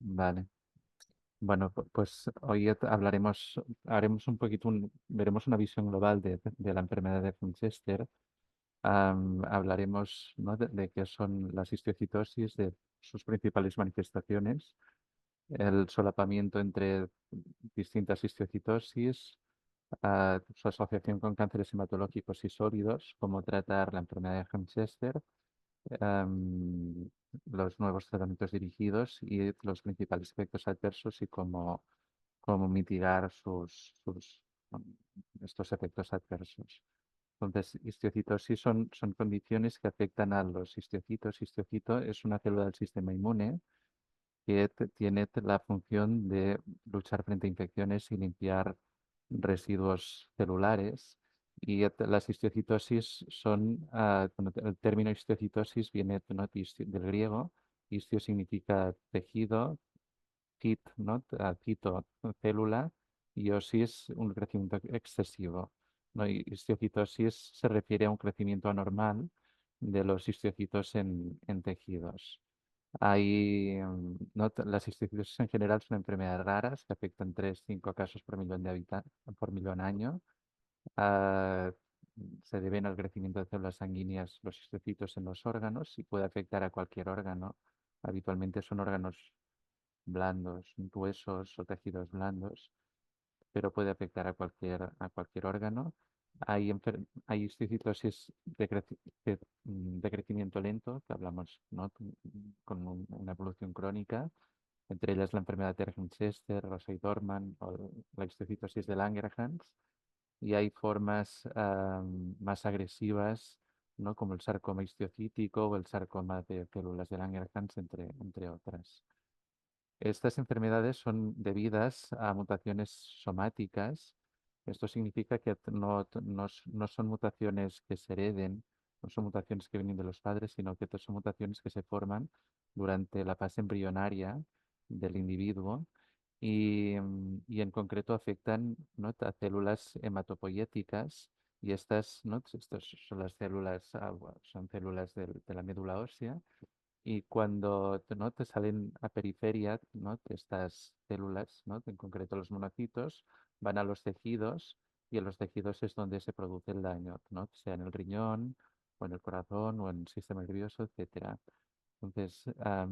Vale. Bueno, pues hoy haremos un poquito, veremos una visión global de la enfermedad de Winchester. Hablaremos, ¿no? de qué son las histiocytosis, de sus principales manifestaciones, el solapamiento entre distintas histiocytosis, su asociación con cánceres hematológicos y sólidos, cómo tratar la enfermedad de Winchester, em, los nuevos tratamientos dirigidos y los principales efectos adversos y cómo mitigar um, estos efectos adversos. Entonces, histiocytosis son condiciones que afectan a los histocitos. Histocito es una célula del sistema inmune que tiene la función de luchar frente a infecciones y limpiar residuos celulares. Y las histiocytosis son, bueno, el término histiocytosis viene, ¿no? Del griego. Histio significa tejido, ¿no? Cito, célula, y osis, un crecimiento excesivo, ¿no? Y histiocytosis se refiere a un crecimiento anormal de los histocitos en tejidos. ¿No? Las histiocytosis en general son enfermedades raras que afectan 3-5 casos por millón de habitantes por millón año. Ah, Se deben al crecimiento de células sanguíneas, los histocitos en los órganos y puede afectar a cualquier órgano. Habitualmente son órganos blandos, huesos o tejidos blandos, pero puede afectar a cualquier órgano. Hay histocitosis de crecimiento lento, que hablamos, ¿no? Con una evolución crónica, entre ellas la enfermedad de Winchester, Rosay-Dorman o la histocitosis de Langerhans. Y hay formas más agresivas, ¿no? Como el sarcoma histocítico o el sarcoma de células de Langerhans, entre otras. Estas enfermedades son debidas a mutaciones somáticas. Esto significa que no son mutaciones que se hereden, no son mutaciones que vienen de los padres, sino que son mutaciones que se forman durante la fase embrionaria del individuo y en concreto afectan, ¿no? a células hematopoyéticas y estas son las células, son células de la médula ósea y cuando ¿no? te salen a periferia, ¿no? Estas células, ¿no? En concreto los monocitos, van a los tejidos y en los tejidos es donde se produce el daño, ¿no? Sea en el riñón o en el corazón o en el sistema nervioso, etcétera. Entonces,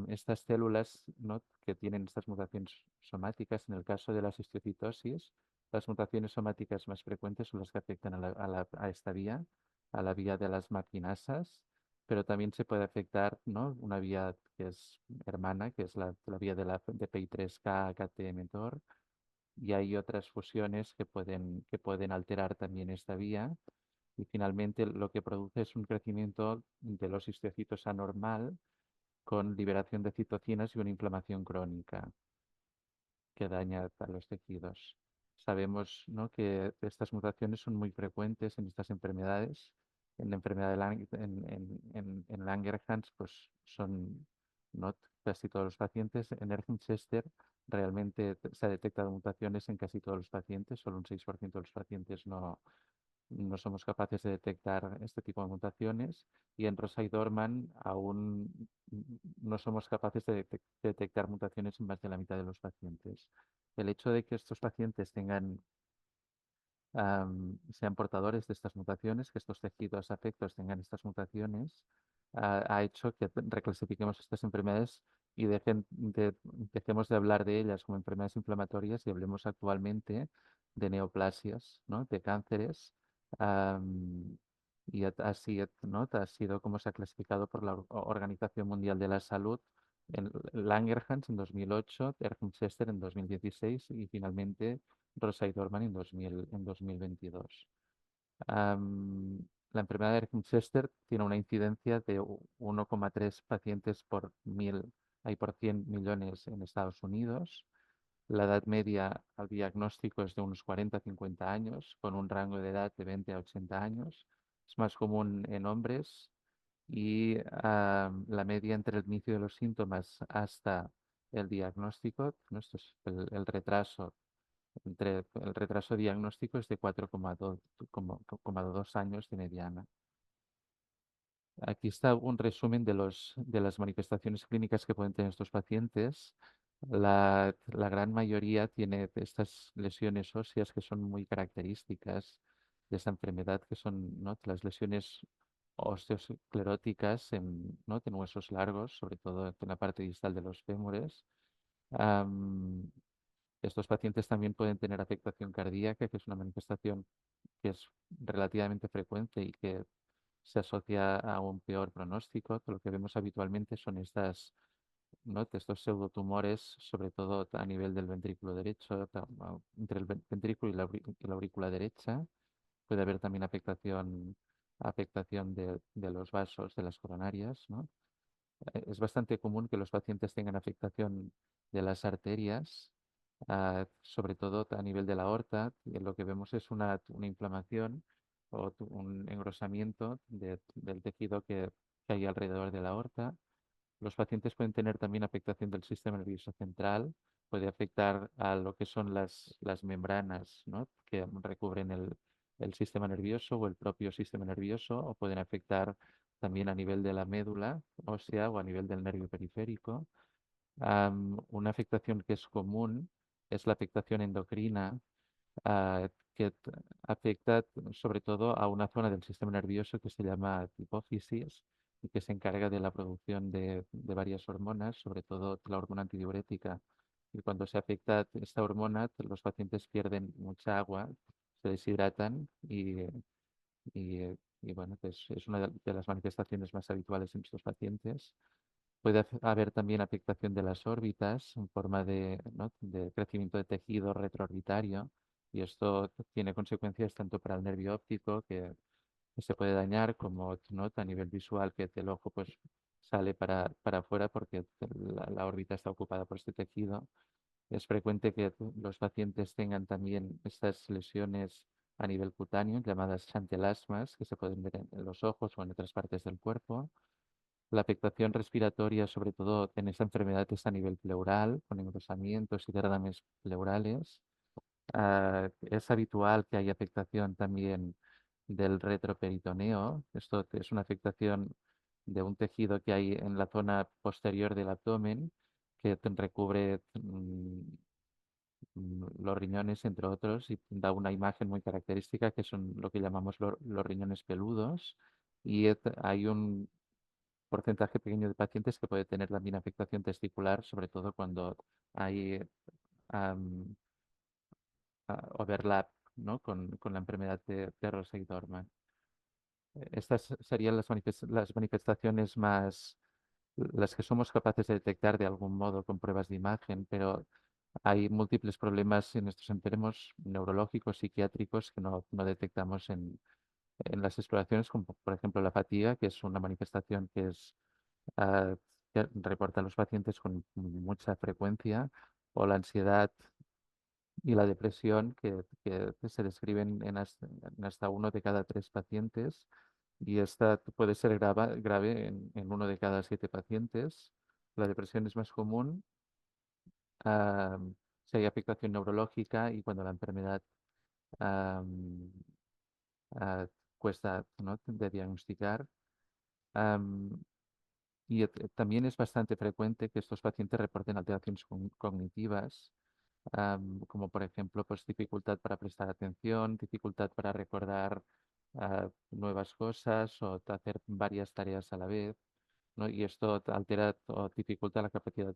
estas células, ¿no? que tienen estas mutaciones somáticas, en el caso de las histiocytosis, las mutaciones somáticas más frecuentes son las que afectan a esta vía, a la vía de las maquinasas, pero también se puede afectar, ¿no? Una vía que es hermana, que es la vía de PI3K, KT-mTOR, y hay otras fusiones que pueden alterar también esta vía. Y finalmente lo que produce es un crecimiento de los histocitos anormal con liberación de citocinas y una inflamación crónica que daña a los tejidos. Sabemos, ¿no? que estas mutaciones son muy frecuentes en estas enfermedades. En la enfermedad en Langerhans, pues son, ¿no? casi todos los pacientes. En Ergin-Chester realmente se ha detectado mutaciones en casi todos los pacientes, solo un 6% de los pacientes no somos capaces de detectar este tipo de mutaciones y en Rosay Dorman aún no somos capaces de detectar mutaciones en más de la mitad de los pacientes. El hecho de que estos pacientes sean portadores de estas mutaciones, que estos tejidos afectos tengan estas mutaciones, ha hecho que reclasifiquemos estas enfermedades y dejemos de hablar de ellas como enfermedades inflamatorias y hablemos actualmente de neoplasias, ¿no? De cánceres. am, y así, ¿no? Ha sido como se ha clasificado por la Organización Mundial de la Salud en Langerhans en 2008, Ergin-Chester en 2016 y finalmente Rosay Dorman en 2022. Am, la enfermedad de Erkman-Chester tiene una incidencia de 1,3 pacientes por 100 millones en Estados Unidos. La edad media al diagnóstico es de unos 40-50 años, con un rango de edad de 20 a 80 años. Es más común en hombres y la media entre el inicio de los síntomas hasta el diagnóstico, ¿no? Esto es el retraso el retraso diagnóstico es de 4,2 años de mediana. Aquí está un resumen de las manifestaciones clínicas que pueden tener estos pacientes. La gran mayoría tiene estas lesiones óseas que son muy características de esa enfermedad, que son, ¿no?, las lesiones osteoscleróticas ¿no?, en huesos largos, sobre todo en la parte distal de los fémures. Am, Estos pacientes también pueden tener afectación cardíaca, que es una manifestación que es relativamente frecuente y que se asocia a un peor pronóstico. Lo que vemos habitualmente son ¿no?, de estos pseudotumores, sobre todo a nivel del ventrículo derecho, entre el ventrículo y y la aurícula derecha. Puede haber también afectación de los vasos, de las coronarias, ¿no? Es bastante común que los pacientes tengan afectación de las arterias, sobre todo a nivel de la aorta. Lo que vemos es una inflamación o un engrosamiento del tejido que hay alrededor de la aorta. Los pacientes pueden tener también afectación del sistema nervioso central, puede afectar a lo que son las membranas, ¿no?, que recubren el sistema nervioso o el propio sistema nervioso, o pueden afectar también a nivel de la médula ósea o a nivel del nervio periférico. Una afectación que es común es la afectación endocrina, que afecta sobre todo a una zona del sistema nervioso que se llama hipófisis y que se encarga de la producción de varias hormonas, sobre todo la hormona antidiurética. Y cuando se afecta esta hormona, los pacientes pierden mucha agua, se deshidratan y bueno, pues es una de las manifestaciones más habituales en estos pacientes. Puede haber también afectación de las órbitas en forma ¿no?, de crecimiento de tejido retroorbitario, y esto tiene consecuencias tanto para el nervio óptico, que se puede dañar, como, ¿no?, a nivel visual, que el ojo pues sale para afuera porque la órbita está ocupada por este tejido. Es frecuente que los pacientes tengan también estas lesiones a nivel cutáneo, llamadas xantelasmas, que se pueden ver en los ojos o en otras partes del cuerpo. La afectación respiratoria, sobre todo en esta enfermedad, es a nivel pleural, con engrosamientos y derrames pleurales. Es habitual que haya afectación también del retroperitoneo. Esto es una afectación de un tejido que hay en la zona posterior del abdomen, que recubre los riñones, entre otros, y da una imagen muy característica, que son lo que llamamos los riñones peludos. Y hay un porcentaje pequeño de pacientes que puede tener también afectación testicular, sobre todo cuando hay am, overlap, ¿no?, con la enfermedad de Rosay-Dorman. Estas serían las manifestaciones más, las que somos capaces de detectar de algún modo con pruebas de imagen, pero hay múltiples problemas en estos enfermos neurológicos, psiquiátricos, que no detectamos en las exploraciones, como por ejemplo la fatiga, que es una manifestación ah, que reportan los pacientes con mucha frecuencia, o la ansiedad y la depresión, que se describen en hasta uno de cada tres pacientes, y esta puede ser grave en uno de cada siete pacientes. La depresión es más común ah, si hay afectación neurológica y cuando la enfermedad ah, cuesta, ¿no?, de diagnosticar. Am, También es bastante frecuente que estos pacientes reporten alteraciones cognitivas, como por ejemplo, pues dificultad para prestar atención, dificultad para recordar nuevas cosas o hacer varias tareas a la vez, ¿no? Y esto altera o dificulta la capacidad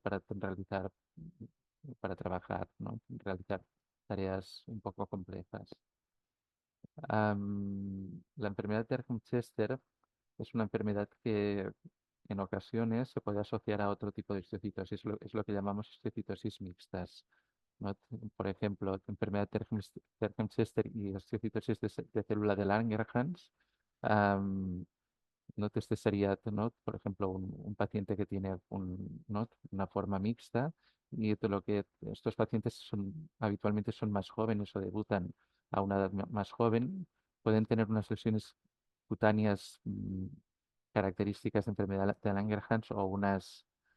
para trabajar, ¿no?, realizar tareas un poco complejas. La enfermedad de Erhard-Chester es una enfermedad que en ocasiones se puede asociar a otro tipo de histiocytosis, es lo que llamamos histiocytosis mixtas, ¿no? Por ejemplo, enfermedad de Erhard-Chester y histiocytosis de célula de Langerhans. ¿No? Este sería, ¿no?, por ejemplo, un paciente que tiene ¿no?, una forma mixta, y lo que estos pacientes habitualmente son más jóvenes o debutan a una edad más joven, pueden tener unas lesiones cutáneas características de enfermedad de Langerhans,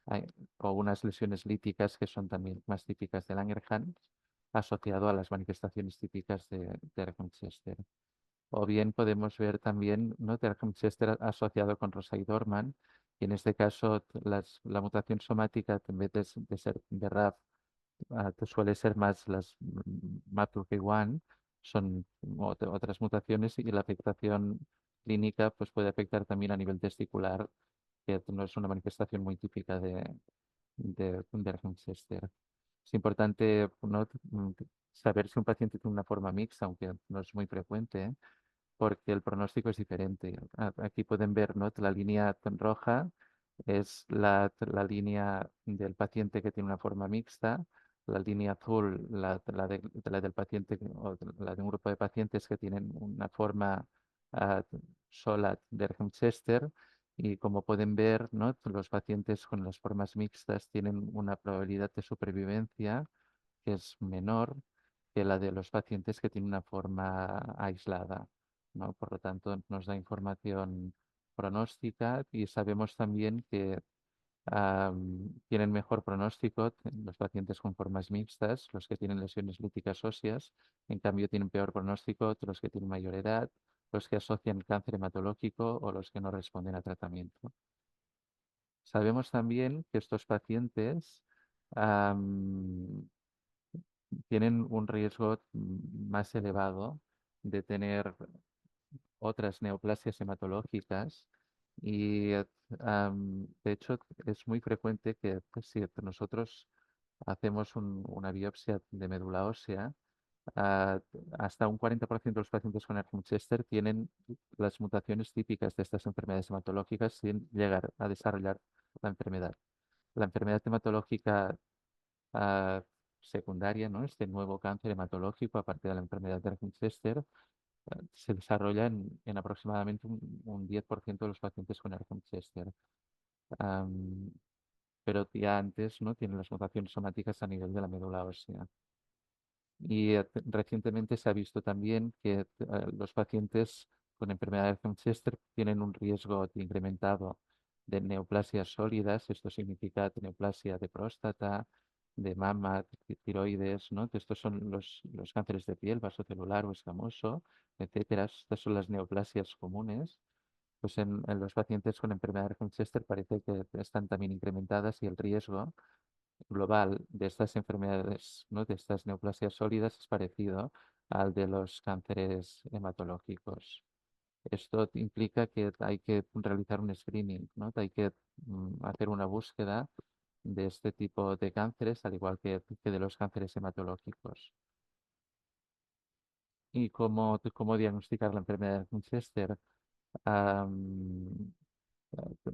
ay, o unas lesiones líticas que son también más típicas de Langerhans, asociado a las manifestaciones típicas de Erhard-Chester. O bien podemos ver también, ¿no?, Derham Chester asociado con Rosay-Dorman, Y en este caso, la mutación somática, en vez de ser de RAF, suele ser más las MAP2K1, son otras mutaciones y la afectación clínica pues puede afectar también a nivel testicular, que no es una manifestación muy típica de Winchester. Es importante, ¿no? Saber si un paciente tiene una forma mixta, aunque no es muy frecuente, ¿eh? Porque el pronóstico es diferente. Aquí pueden ver, ¿no? La línea roja es la línea del paciente que tiene una forma mixta, la línea azul, la del paciente la de un grupo de pacientes que tienen una forma ah, sola de Chester. Y como pueden ver, ¿no? Los pacientes con las formas mixtas tienen una probabilidad de supervivencia que es menor que la de los pacientes que tienen una forma aislada, ¿no? Por lo tanto, nos da información pronóstica y sabemos también que tienen mejor pronóstico los pacientes con formas mixtas, los que tienen lesiones líticas óseas, en cambio tienen peor pronóstico los que tienen mayor edad, los que asocian cáncer hematológico o los que no responden a tratamiento. Sabemos también que estos pacientes tienen un riesgo más elevado de tener otras neoplasias hematológicas y de hecho es muy frecuente que pues, si nosotros hacemos una biopsia de médula ósea, ah, hasta un 40% de los pacientes con Winchester tienen las mutaciones típicas de estas enfermedades hematológicas sin llegar a desarrollar la enfermedad. La enfermedad hematológica ah, secundaria, ¿no? Este nuevo cáncer hematológico, aparte de la enfermedad de Winchester, se desarrolla en aproximadamente un 10% de los pacientes con Winchester. Am, pero ya antes, ¿no? Tienen las mutaciones somáticas a nivel de la médula ósea. Y recientemente se ha visto también que los pacientes con enfermedad de Winchester tienen un riesgo incrementado de neoplasias sólidas. Esto significa neoplasia de próstata, de mama, tiroides, ¿no? Estos son los cánceres de piel, vasocelular o escamoso, etcétera. Estas son las neoplasias comunes. Pues en los pacientes con enfermedad de Winchester parece que están también incrementadas y el riesgo global de estas enfermedades, ¿no? De estas neoplasias sólidas es parecido al de los cánceres hematológicos. Esto implica que hay que realizar un screening, ¿no? Hay que hacer una búsqueda de este tipo de cánceres, al igual que de los cánceres hematológicos. ¿Y cómo diagnosticar la enfermedad de Winchester? Am,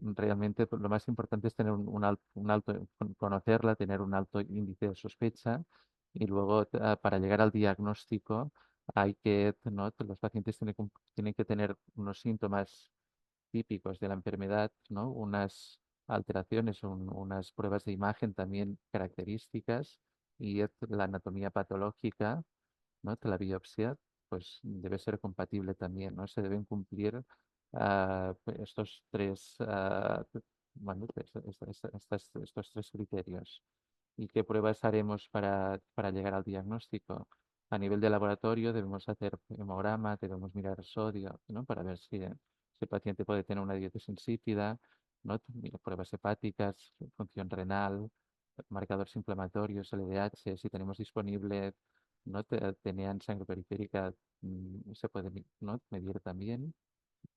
Realmente lo más importante es tener un alto, conocerla, tener un alto índice de sospecha y luego para llegar al diagnóstico hay que, ¿no? Los pacientes tienen que tener unos síntomas típicos de la enfermedad, ¿no? Unas alteraciones, unas pruebas de imagen también características y la anatomía patológica, ¿no? De la biopsia, pues debe ser compatible también, ¿no? Se deben cumplir estos tres, bueno, estos tres criterios. ¿Y qué pruebas haremos para llegar al diagnóstico? A nivel de laboratorio debemos hacer hemograma, debemos mirar sodio, ¿no? Para ver si el paciente puede tener una diabetes insípida, ¿no? Pruebas hepáticas, función renal, marcadores inflamatorios, LDH, si tenemos disponible, ¿no? TNA en sangre periférica, se puede, ¿no? Medir también.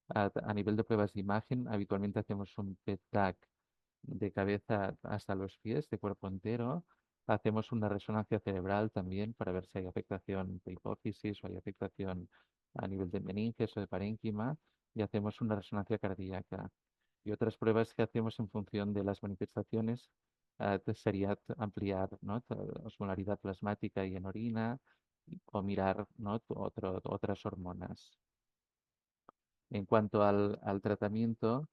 A nivel de pruebas de imagen, habitualmente hacemos un PET-TAC de cabeza hasta los pies, de cuerpo entero. Hacemos una resonancia cerebral también para ver si hay afectación de hipófisis o hay afectación a nivel de meninges o de parénquima. Y hacemos una resonancia cardíaca. Y otras pruebas que hacemos en función de las manifestaciones sería ampliar, ¿no? Osmolaridad plasmática y en orina o mirar, ¿no? Otras hormonas. En cuanto al tratamiento,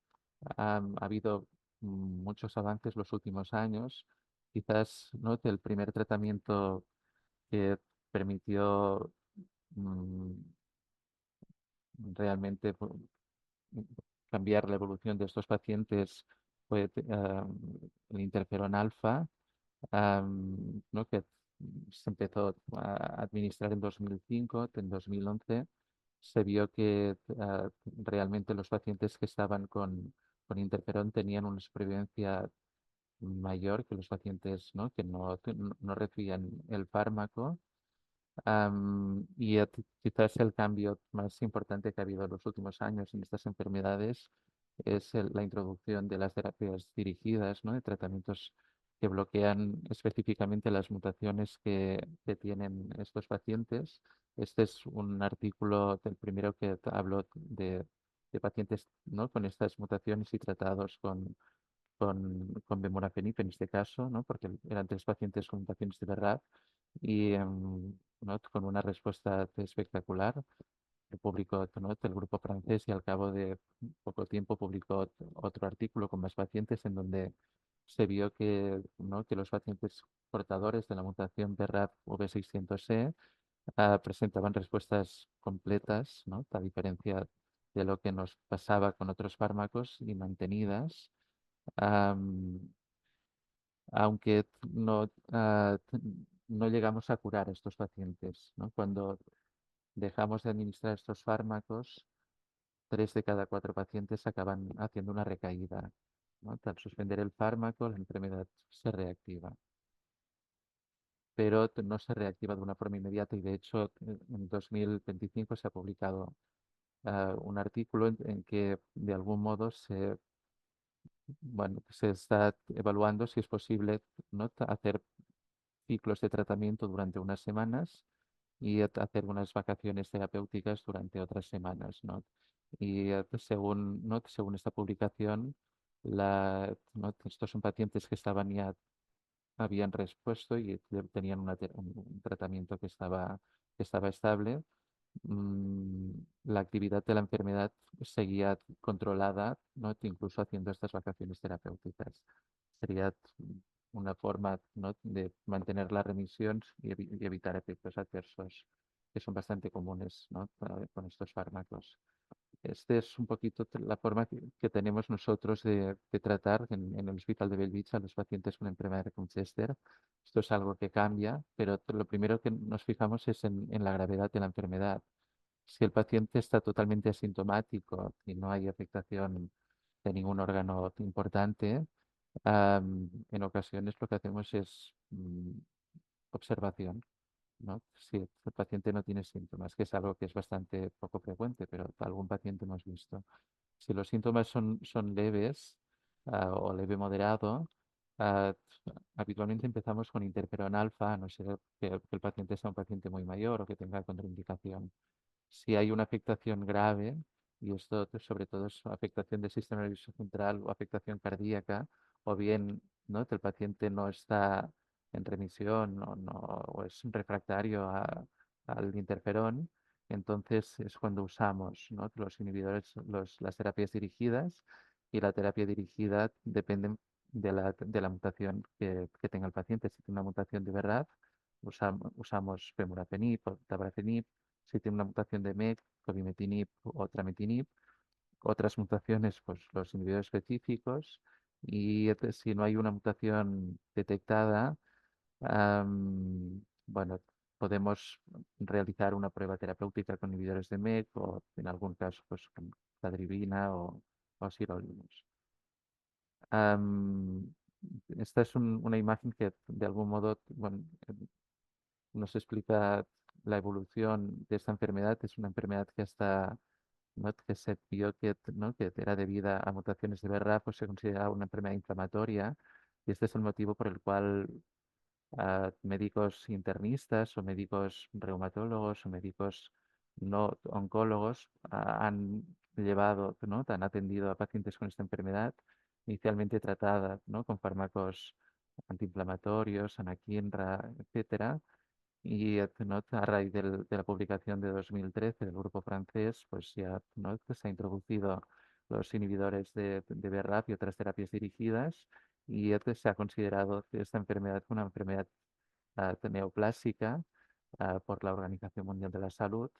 ha habido muchos avances los últimos años. Quizás, ¿no? El primer tratamiento que permitió mm, realmente cambiar la evolución de estos pacientes fue el interferón alfa, ¿no? Que se empezó a administrar en 2005, en 2011 se vio que realmente los pacientes que estaban con con interferón tenían una supervivencia mayor que los pacientes, ¿no? Que no recibían el fármaco. Quizás el cambio más importante que ha habido en los últimos años en estas enfermedades es la introducción de las terapias dirigidas, ¿no? De tratamientos que bloquean específicamente las mutaciones que tienen estos pacientes. Este es un artículo del primero que habló de pacientes, ¿no? Con estas mutaciones y tratados con bemorafenib en este caso, ¿no? Porque eran tres pacientes con mutaciones de BRAF y ¿no? Con una respuesta espectacular. Publicó, ¿no? El grupo francés y al cabo de poco tiempo publicó otro artículo con más pacientes en donde se vio que, ¿no? Que los pacientes portadores de la mutación BRAF V600E presentaban respuestas completas, ¿no? A diferencia de lo que nos pasaba con otros fármacos y mantenidas. Am, Aunque no llegamos a curar a estos pacientes, ¿no? Cuando dejamos de administrar estos fármacos, 3 de cada 4 pacientes acaban haciendo una recaída, ¿no? Al suspender el fármaco, la enfermedad se reactiva, pero no se reactiva de una forma inmediata y de hecho en 2025 se ha publicado un artículo en que de algún modo bueno, se está evaluando si es posible, ¿no? Hacer ciclos de tratamiento durante unas semanas y hacer unas vacaciones terapéuticas durante otras semanas, ¿no? Y según, ¿no? Según esta publicación, ¿no? Estos son pacientes que habían respuesto y tenían un tratamiento que estaba estable. mm, la actividad de la enfermedad seguía controlada, ¿no? Incluso haciendo estas vacaciones terapéuticas. Sería una forma, ¿no? De mantener la remisión y evitar efectos adversos que son bastante comunes, ¿no? Con estos fármacos. Este es un poquito la forma que tenemos nosotros de tratar en el Hospital de Bellvitge a los pacientes con enfermedad de Winchester. Esto es algo que cambia, pero lo primero que nos fijamos es en la gravedad de la enfermedad. Si el paciente está totalmente asintomático y no hay afectación de ningún órgano importante, en ocasiones lo que hacemos es observación, ¿no? Si el paciente no tiene síntomas, que es algo que es bastante poco frecuente, pero algún paciente hemos visto. Si los síntomas son leves o leve moderado, ah, habitualmente empezamos con interferón alfa, a no ser que el paciente sea un paciente muy mayor o que tenga contraindicación. Si hay una afectación grave, y esto sobre todo es afectación del sistema nervioso central o afectación cardíaca, o bien, ¿no? Que el paciente no está en remisión o es refractario al interferón, entonces es cuando usamos, ¿no? Los inhibidores, las terapias dirigidas, y la terapia dirigida depende de la mutación que tenga el paciente. Si tiene una mutación de verdad, usamos femurafenib o dabrafenib. Si tiene una mutación de MEK, cobimetinib o trametinib. Otras mutaciones, pues los inhibidores específicos. Y si no hay una mutación detectada, bueno, podemos realizar una prueba terapéutica con inhibidores de MEK o en algún caso pues con cadribina o sirolimus. Am, Esta es una imagen que de algún modo, bueno, nos explica la evolución de esta enfermedad. Es una enfermedad que hasta, ¿no? Que se vio ¿no? Que era debida a mutaciones de BRAF, pues se considera una enfermedad inflamatoria, y este es el motivo por el cual médicos internistas o médicos reumatólogos o médicos no oncólogos han llevado, ¿no? Han atendido a pacientes con esta enfermedad, inicialmente tratada, ¿no? Con fármacos antiinflamatorios, anakinra, etcétera, y ¿no? A raíz de la publicación de 2013 del grupo francés, pues ya, ¿no? Que se ha introducido los inhibidores de BRAF y otras terapias dirigidas, y se ha considerado que esta enfermedad una enfermedad neoplásica por la Organización Mundial de la Salud,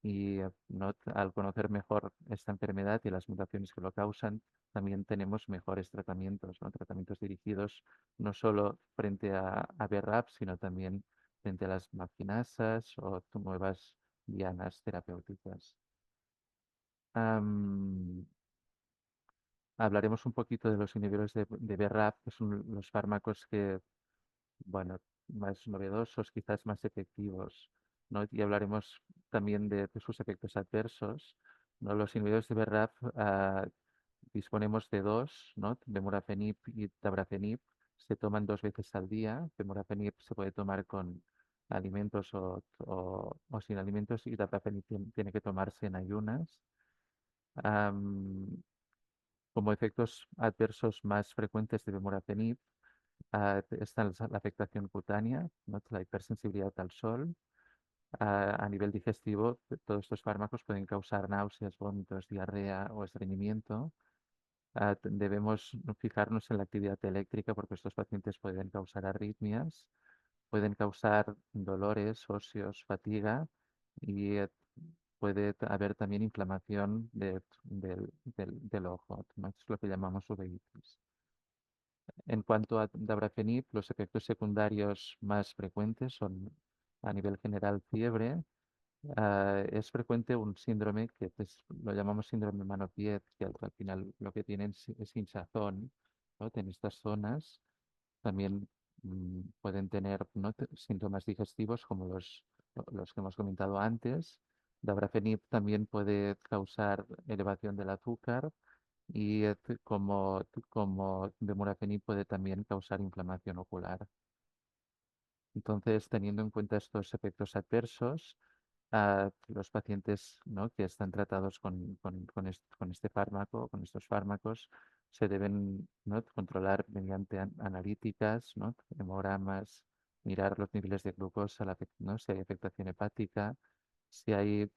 y ¿no? Al conocer mejor esta enfermedad y las mutaciones que lo causan, también tenemos mejores tratamientos, ¿no? Tratamientos dirigidos no solo frente a BRAF, sino también frente a las maquinasas o nuevas dianas terapéuticas. Am, hablaremos un poquito de los inhibidores de BRAF, que son los fármacos que, bueno, más novedosos, quizás más efectivos, ¿no? Y hablaremos también de sus efectos adversos, ¿no? Los inhibidores de BRAF, disponemos de dos, ¿no? Vemurafenib y dabrafenib. Se toman 2 veces al día. Vemurafenib se puede tomar con alimentos o sin alimentos, y dabrafenib tiene que tomarse en ayunas. Am, Como efectos adversos más frecuentes de vemurafenib, está la afectación cutánea, ¿no? La hipersensibilidad al sol. A nivel digestivo, todos estos fármacos pueden causar náuseas, vómitos, diarrea o estreñimiento. Debemos fijarnos en la actividad eléctrica, porque estos pacientes pueden causar arritmias, pueden causar dolores óseos, fatiga, y puede haber también inflamación del ojo, ¿no? Es lo que llamamos uveitis. En cuanto a dabrafenib, los efectos secundarios más frecuentes son, a nivel general, fiebre. Es frecuente un síndrome que, pues, lo llamamos síndrome mano-pie, que al final lo que tienen es hinchazón, ¿no? En estas zonas. También pueden tener, ¿no? Síntomas digestivos como los que hemos comentado antes. Dabrafenib también puede causar elevación del azúcar, y como vemurafenib puede también causar inflamación ocular. Entonces, teniendo en cuenta estos efectos adversos, los pacientes, ¿no? Que están tratados con este fármaco, con estos fármacos, se deben, ¿no? controlar mediante analíticas, ¿no? Hemogramas, mirar los niveles de glucosa, ¿no? Si hay afectación hepática, si hay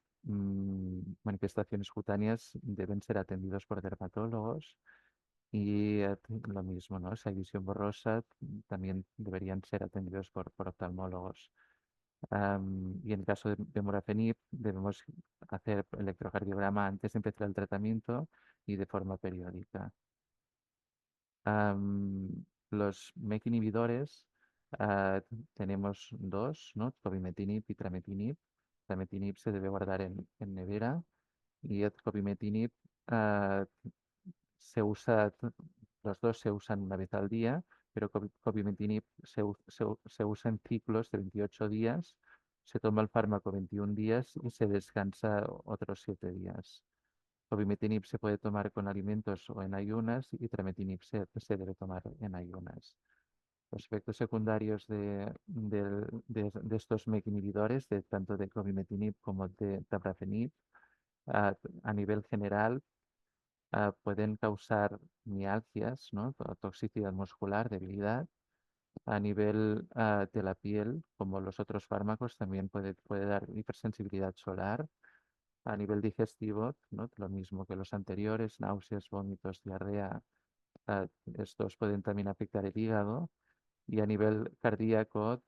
manifestaciones cutáneas, deben ser atendidos por dermatólogos. Y lo mismo, ¿no? Si hay visión borrosa, también deberían ser atendidos por oftalmólogos. Y en el caso de morafenib, debemos hacer electrocardiograma antes de empezar el tratamiento y de forma periódica. Los MEK inhibidores, tenemos dos, ¿no? Cobimetinib y trametinib. Trametinib se debe guardar en nevera, y el cobimetinib, ah, se usa, los dos se usan 1 vez al día, pero cobimetinib se usa en ciclos de 28 días. Se toma el fármaco 21 días y se descansa otros 7 días. Cobimetinib se puede tomar con alimentos o en ayunas, y trametinib se debe tomar en ayunas. Los efectos secundarios de estos MEK inhibidores, tanto de cobimetinib como de dabrafenib, a nivel general, pueden causar mialgias, ¿no? Toxicidad muscular, debilidad. A nivel de la piel, como los otros fármacos, también puede dar hipersensibilidad solar. A nivel digestivo, ¿no? Lo mismo que los anteriores, náuseas, vómitos, diarrea. Estos pueden también afectar el hígado. Y a nivel cardíaco,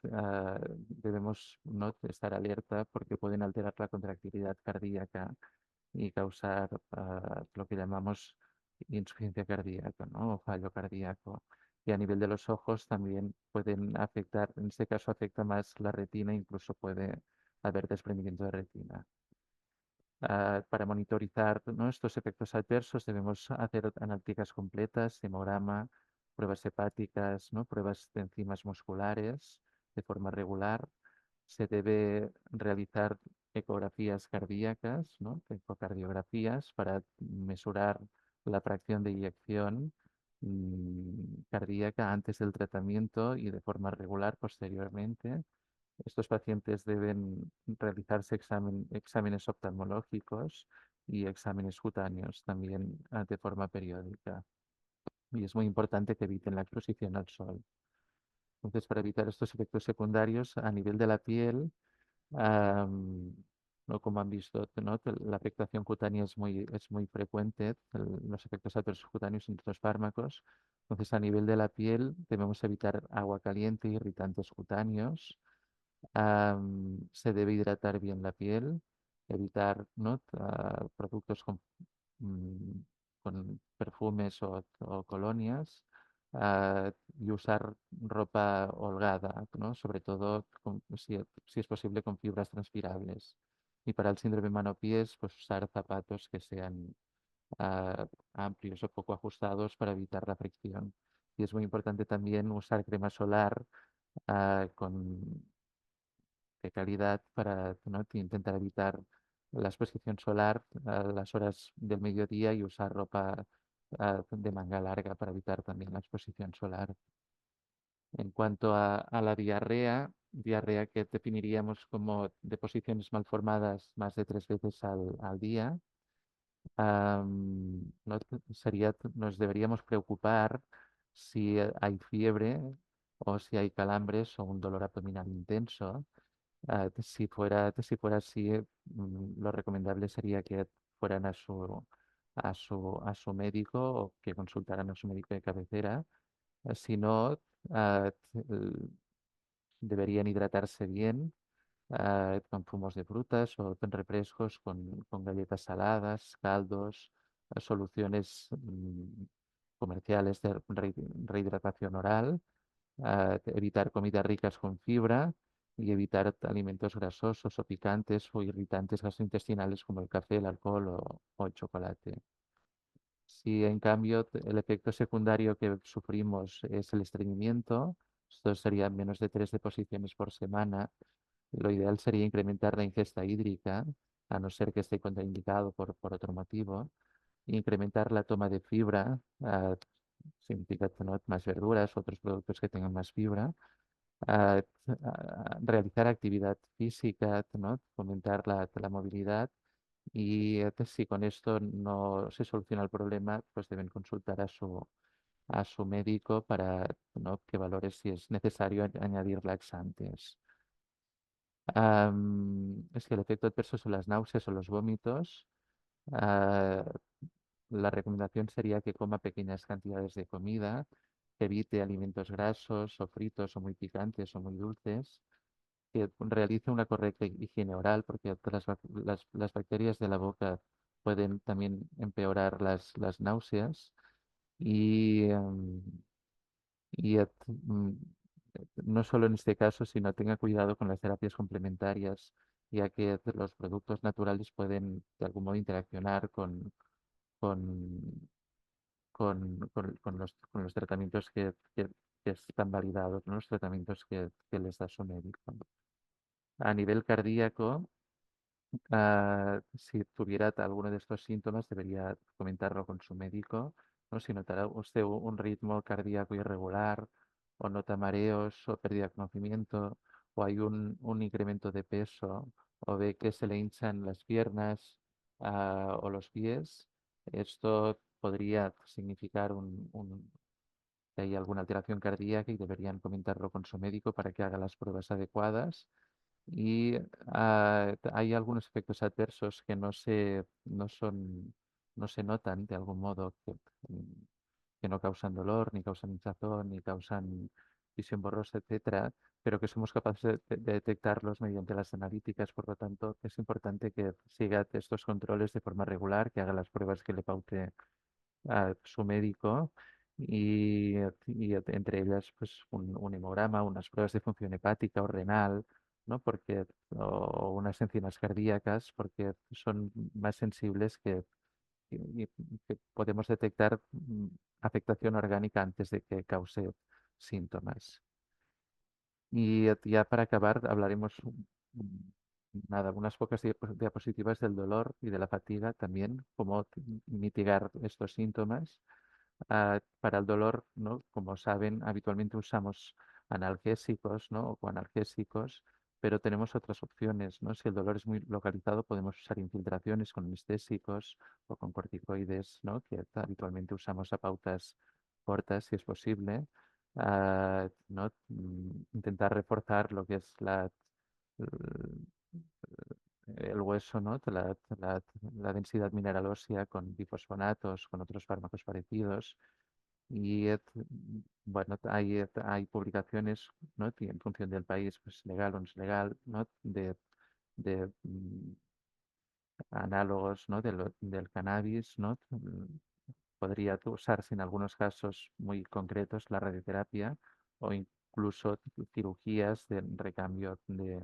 debemos, ¿no? estar alerta, porque pueden alterar la contractilidad cardíaca y causar lo que llamamos insuficiencia cardíaca, ¿no? O fallo cardíaco. Y a nivel de los ojos también pueden afectar, en este caso afecta más la retina, incluso puede haber desprendimiento de retina. Para monitorizar, ¿no? estos efectos adversos, debemos hacer analíticas completas, hemograma, pruebas hepáticas, ¿no? Pruebas de enzimas musculares de forma regular. Se debe realizar ecografías cardíacas, ¿no? Ecocardiografías, para mesurar la fracción de eyección cardíaca antes del tratamiento y de forma regular posteriormente. Estos pacientes deben realizarse exámenes oftalmológicos y exámenes cutáneos también, de forma periódica. Y es muy importante que eviten la exposición al sol. Entonces, para evitar estos efectos secundarios a nivel de la piel, ¿no? Como han visto, ¿no? La afectación cutánea es muy frecuente, los efectos adversos cutáneos en estos fármacos. Entonces, a nivel de la piel, debemos evitar agua caliente, irritantes cutáneos. Se debe hidratar bien la piel, evitar, ¿no? Productos mm, con perfumes o colonias, y usar ropa holgada, ¿no? Sobre todo si es posible con fibras transpirables. Y para el síndrome mano-pies, pues usar zapatos que sean amplios o poco ajustados para evitar la fricción. Y es muy importante también usar crema solar con de calidad para, ¿no?, intentar evitar la exposición solar a las horas del mediodía y usar ropa de manga larga para evitar también la exposición solar. En cuanto a la diarrea que definiríamos como deposiciones malformadas más de 3 veces al día, no nos deberíamos preocupar si hay fiebre o si hay calambres o un dolor abdominal intenso. Si fuera así, lo recomendable sería que fueran a su médico o que consultaran a su médico de cabecera. Si no, ah, t- el- deberían hidratarse bien con zumos de frutas o con refrescos, con galletas saladas, caldos, soluciones comerciales de rehidratación oral, evitar comidas ricas con fibra y evitar alimentos grasosos o picantes o irritantes gastrointestinales como el café, el alcohol o el chocolate. Si en cambio el efecto secundario que sufrimos es el estreñimiento, esto sería menos de 3 deposiciones por semana. Lo ideal sería incrementar la ingesta hídrica, a no ser que esté contraindicado por otro motivo. Incrementar la toma de fibra, significa tener más verduras, otros productos que tengan más fibra. Realizar actividad física, ¿no?, fomentar la movilidad. Y si con esto no se soluciona el problema, pues deben consultar a su médico para, ¿no?, que valore si es necesario añadir laxantes. Es que el efecto adverso son las náuseas o los vómitos. Ah, la recomendación sería que coma pequeñas cantidades de comida, que evite alimentos grasos o fritos o muy picantes o muy dulces, que realice una correcta higiene oral, porque las bacterias de la boca pueden también empeorar las náuseas. Y no solo en este caso, sino tenga cuidado con las terapias complementarias, ya que los productos naturales pueden de algún modo interaccionar con, con los tratamientos que están validados, ¿no?, los tratamientos que les da su médico. A nivel cardíaco, si tuviera alguno de estos síntomas, debería comentarlo con su médico, ¿no? Si notara usted un ritmo cardíaco irregular, o nota mareos o pérdida de conocimiento, o hay un incremento de peso, o ve que se le hinchan las piernas, o los pies, esto podría significar que hay alguna alteración cardíaca y deberían comentarlo con su médico para que haga las pruebas adecuadas. Y hay algunos efectos adversos que no se notan de algún modo, que no causan dolor, ni causan hinchazón, ni causan visión borrosa, etcétera, pero que somos capaces de detectarlos mediante las analíticas. Por lo tanto, es importante que siga estos controles de forma regular, que haga las pruebas que le paute a su médico, y entre ellas pues un hemograma, unas pruebas de función hepática o renal, ¿no? O unas enzimas cardíacas, porque son más sensibles que podemos detectar afectación orgánica antes de que cause síntomas. Y ya para acabar hablaremos nada, unas pocas diapositivas del dolor y de la fatiga también, cómo mitigar estos síntomas. Para el dolor, ¿no?, como saben, habitualmente usamos analgésicos, ¿no?, o analgésicos, pero tenemos otras opciones, ¿no? Si el dolor es muy localizado, podemos usar infiltraciones con anestésicos o con corticoides, ¿no?, que habitualmente usamos a pautas cortas, si es posible. ¿No? Intentar reforzar lo que es el hueso, ¿no?, la densidad mineral ósea con bifosfonatos, con otros fármacos parecidos. Y bueno, hay publicaciones, ¿no?, en función del país, pues legal o no es legal, ¿no?, de análogos, ¿no?, del cannabis, ¿no? Podría usarse en algunos casos muy concretos la radioterapia, o incluso cirugías de recambio de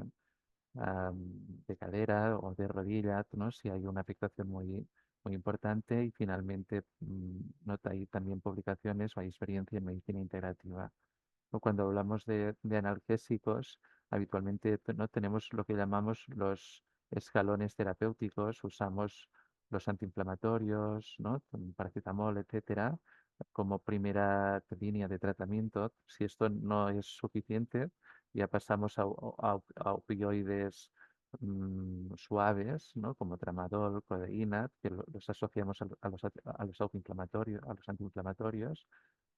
cadera o de rodilla, ¿no?, si hay una afectación muy muy importante y finalmente ¿no? Hay también publicaciones o hay experiencia en medicina integrativa. O cuando hablamos de analgésicos, habitualmente no tenemos lo que llamamos los escalones terapéuticos, usamos los antiinflamatorios, ¿no? Paracetamol, etcétera, como primera línea de tratamiento. Si esto no es suficiente, ya pasamos a opioides suaves, ¿no? Como tramadol, codeína, que los asociamos a los autoinflamatorios, a los antiinflamatorios.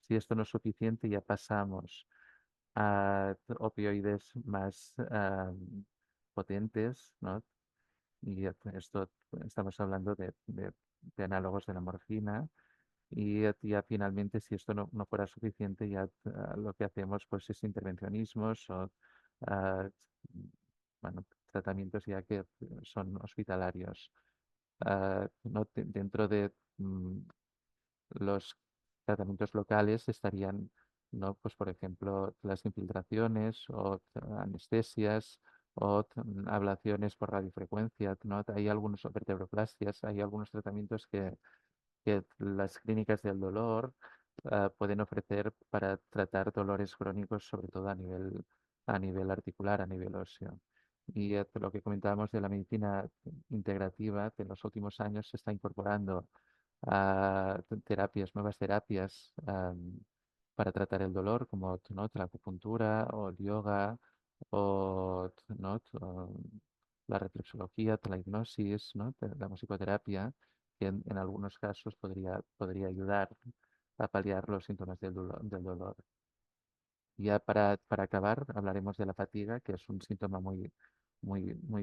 Si esto no es suficiente, ya pasamos a opioides más potentes, ¿no? Y esto estamos hablando de análogos de la morfina. Y ya finalmente, si esto no fuera suficiente, ya lo que hacemos pues es intervencionismos o ah, bueno, tratamientos ya que son hospitalarios. No dentro de los tratamientos locales estarían, ¿no? Pues, por ejemplo, las infiltraciones o anestesias o ablaciones por radiofrecuencia, ¿no? Hay algunos o vertebroplastias, hay algunos tratamientos que las clínicas del dolor pueden ofrecer para tratar dolores crónicos, sobre todo a nivel articular, a nivel óseo. Y lo que comentábamos de la medicina integrativa, que en los últimos años se está incorporando a terapias, nuevas terapias para tratar el dolor, como ¿no? la acupuntura o el yoga o, ¿no? La reflexología, la hipnosis, ¿no? La musicoterapia, que en algunos casos podría ayudar a paliar los síntomas del dolor. Ya para acabar, hablaremos de la fatiga, que es un síntoma muy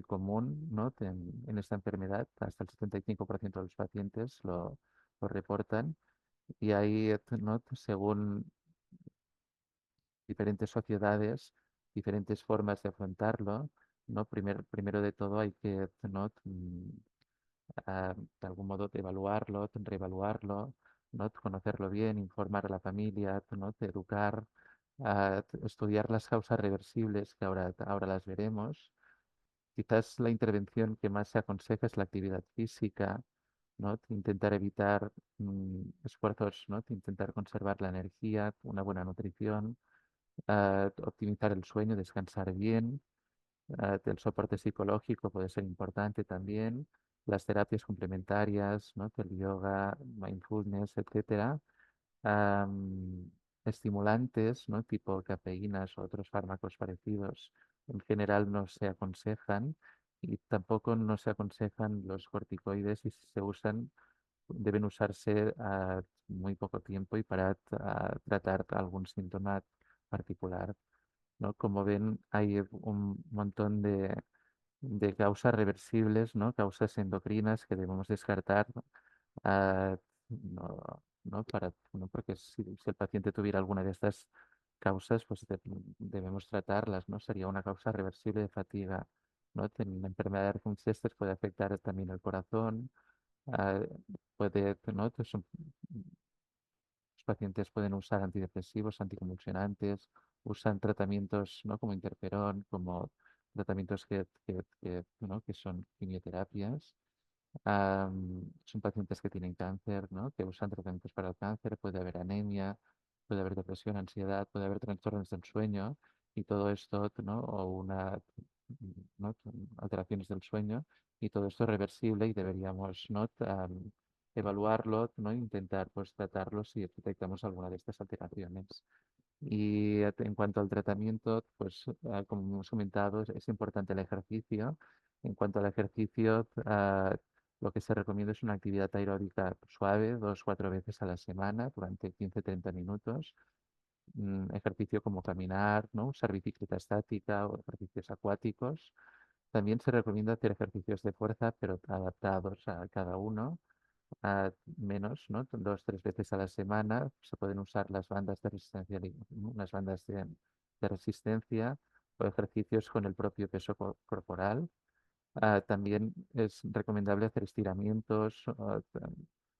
común, ¿no? En esta enfermedad. Hasta el 75% de los pacientes lo reportan. Y ahí, ¿no? Según diferentes sociedades, diferentes formas de afrontarlo, ¿no? Primero de todo hay que, ¿no? De algún modo de evaluarlo, reevaluarlo, ¿no? Conocerlo bien, informar a la familia, ¿no? Educar, estudiar las causas reversibles, que ahora las veremos. Quizás la intervención que más se aconseja es la actividad física, ¿no? Intentar evitar esfuerzos, ¿no? Intentar conservar la energía, una buena nutrición, optimizar el sueño, descansar bien. El soporte psicológico puede ser importante también, las terapias complementarias, ¿no? El yoga, mindfulness, etcétera. Am, Estimulantes, ¿no? Tipo cafeínas o otros fármacos parecidos, en general no se aconsejan y tampoco no se aconsejan los corticoides y si se usan, deben usarse a muy poco tiempo y para tratar algún síntoma particular, ¿no? Como ven, hay un montón de causas reversibles, ¿no? Causas endocrinas que debemos descartar, ah, no, no, porque si el paciente tuviera alguna de estas causas, pues debemos tratarlas, ¿no? Sería una causa reversible de fatiga, ¿no? La enfermedad de Arkunstester puede afectar también el corazón, ah, ¿no? Los pacientes pueden usar antidepresivos, anticonvulsionantes, usan tratamientos, ¿no? Como interferón, como tratamientos ¿no? Que son quimioterapias. Son pacientes que tienen cáncer, ¿no? Que usan tratamientos para el cáncer, puede haber anemia, puede haber depresión, ansiedad, puede haber trastornos del sueño y todo esto, ¿no? O ¿no? Alteraciones del sueño y todo esto es reversible y deberíamos, ¿no? Evaluarlo, ¿no? Intentar pues tratarlo si detectamos alguna de estas alteraciones. Y en cuanto al tratamiento, pues como hemos comentado, es importante el ejercicio. En cuanto al ejercicio, lo que se recomienda es una actividad aeróbica suave, 2 o 4 veces a la semana, durante 15 o 30 minutos. Ejercicio como caminar, ¿no? Usar bicicleta estática o ejercicios acuáticos. También se recomienda hacer ejercicios de fuerza, pero adaptados a cada uno menos, ¿no? 2 o 3 veces a la semana. Se pueden usar las bandas de resistencia, ¿no? Las bandas de resistencia o ejercicios con el propio peso corporal. También es recomendable hacer estiramientos,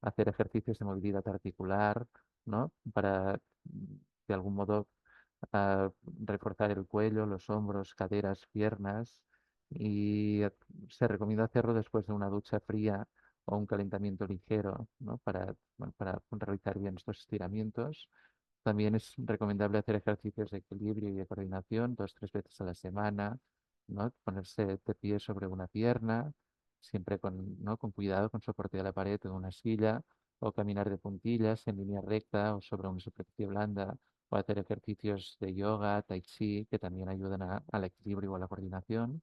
hacer ejercicios de movilidad articular, ¿no? Para, de algún modo, reforzar el cuello, los hombros, caderas, piernas. Y se recomienda hacerlo después de una ducha fría o un calentamiento ligero, ¿no? Bueno, para realizar bien estos estiramientos. También es recomendable hacer ejercicios de equilibrio y de coordinación 2 o 3 veces a la semana, ¿no? Ponerse de pie sobre una pierna, siempre con, ¿no? Con cuidado, con soporte de la pared o de una silla, o caminar de puntillas en línea recta o sobre una superficie blanda, o hacer ejercicios de yoga, tai chi, que también ayudan al equilibrio o a la coordinación.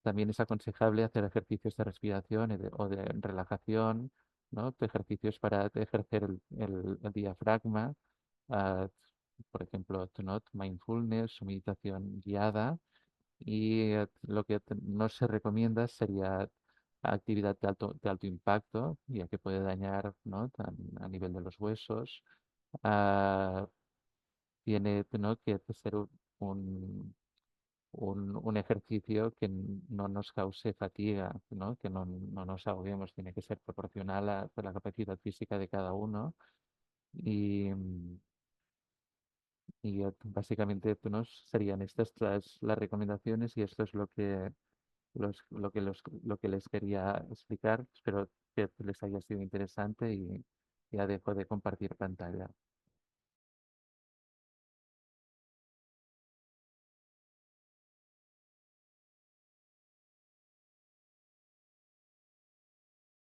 También es aconsejable hacer ejercicios de respiración o de relajación, ¿no? Ejercicios para ejercer el diafragma, ah, por ejemplo, mindfulness o meditación guiada. Y lo que no se recomienda sería actividad de alto impacto, ya que puede dañar, ¿no? A nivel de los huesos. Ah, tiene, ¿no? que ser un, un ejercicio que no nos cause fatiga, ¿no? Que no nos agobiemos, tiene que ser proporcional a la capacidad física de cada uno. Y, básicamente serían estas las recomendaciones y esto es lo que les quería explicar. Espero que les haya sido interesante y ya dejo de compartir pantalla.